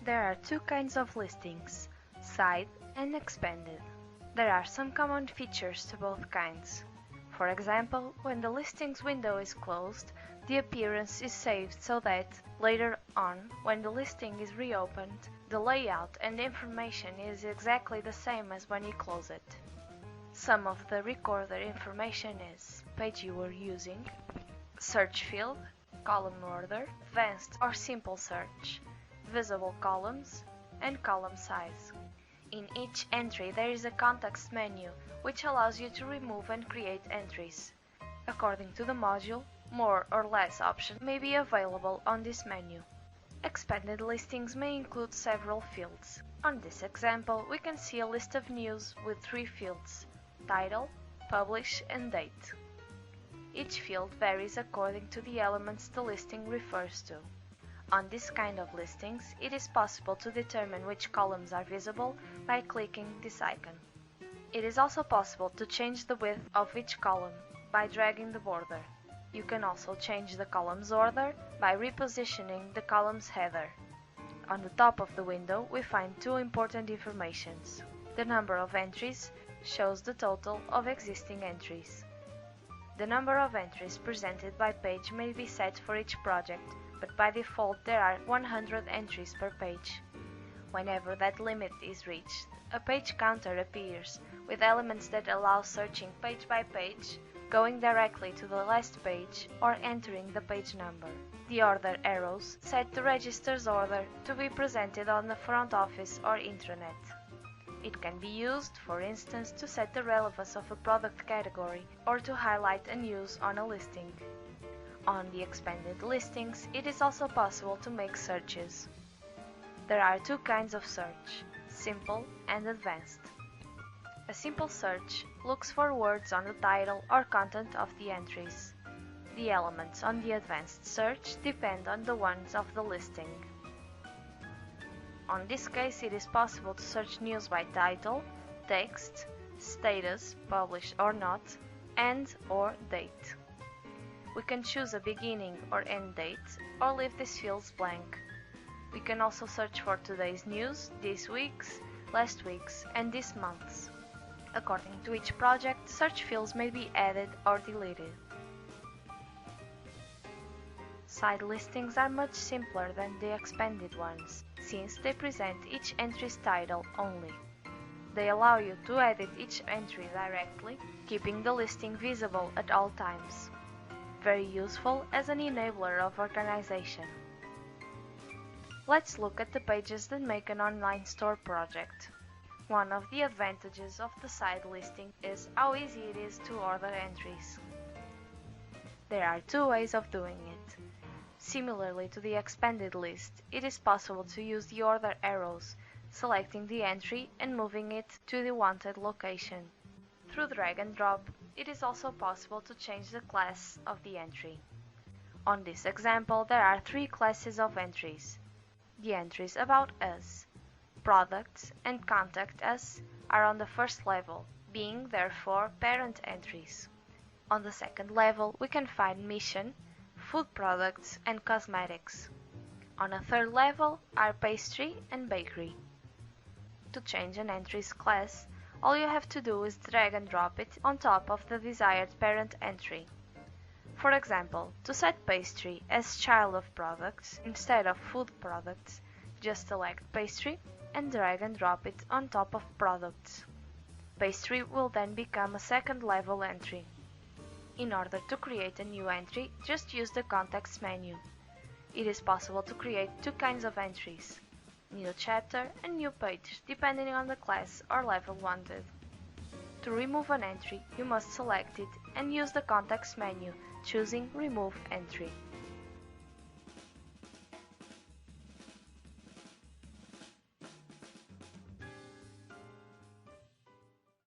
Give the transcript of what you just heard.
There are two kinds of listings, side and expanded. There are some common features to both kinds. For example, when the listings window is closed, the appearance is saved so that, later on, when the listing is reopened, the layout and information is exactly the same as when you close it. Some of the recorded information is page you were using, search field, column order, advanced or simple search, visible columns, and column size. In each entry there is a context menu, which allows you to remove and create entries. According to the module, more or less options may be available on this menu. Expanded listings may include several fields. On this example, we can see a list of news with 3 fields: title, publish, and date. Each field varies according to the elements the listing refers to. On this kind of listings, it is possible to determine which columns are visible by clicking this icon. It is also possible to change the width of each column by dragging the border. You can also change the column's order by repositioning the column's header. On the top of the window, we find 2 important informations. The number of entries shows the total of existing entries. The number of entries presented by page may be set for each project, but by default there are 100 entries per page. Whenever that limit is reached, a page counter appears with elements that allow searching page by page, going directly to the last page, or entering the page number. The order arrows set the register's order to be presented on the front office or intranet. It can be used, for instance, to set the relevance of a product category or to highlight a news on a listing. On the expanded listings, it is also possible to make searches. There are 2 kinds of search, simple and advanced. A simple search looks for words on the title or content of the entries. The elements on the advanced search depend on the ones of the listing. On this case, it is possible to search news by title, text, status, published or not, and or date. We can choose a beginning or end date, or leave these fields blank. We can also search for today's news, this week's, last week's, and this month's. According to each project, search fields may be added or deleted. Side listings are much simpler than the expanded ones, since they present each entry's title only. They allow you to edit each entry directly, keeping the listing visible at all times. Very useful as an enabler of organization. Let's look at the pages that make an online store project. One of the advantages of the side listing is how easy it is to order entries. There are 2 ways of doing it. Similarly to the expanded list, it is possible to use the order arrows, selecting the entry and moving it to the wanted location. Through drag and drop, it is also possible to change the class of the entry. On this example, there are 3 classes of entries. The entries about us, products, and contact us are on the first level, being therefore parent entries. On the second level, we can find mission, food products, and cosmetics. On a third level are pastry and bakery. To change an entry's class, all you have to do is drag and drop it on top of the desired parent entry. For example, to set pastry as child of products instead of food products, just select pastry and drag and drop it on top of products. Pastry will then become a second level entry. In order to create a new entry, just use the context menu. It is possible to create 2 kinds of entries, new chapter and new page, depending on the class or level wanted. To remove an entry, you must select it and use the context menu, choosing Remove Entry.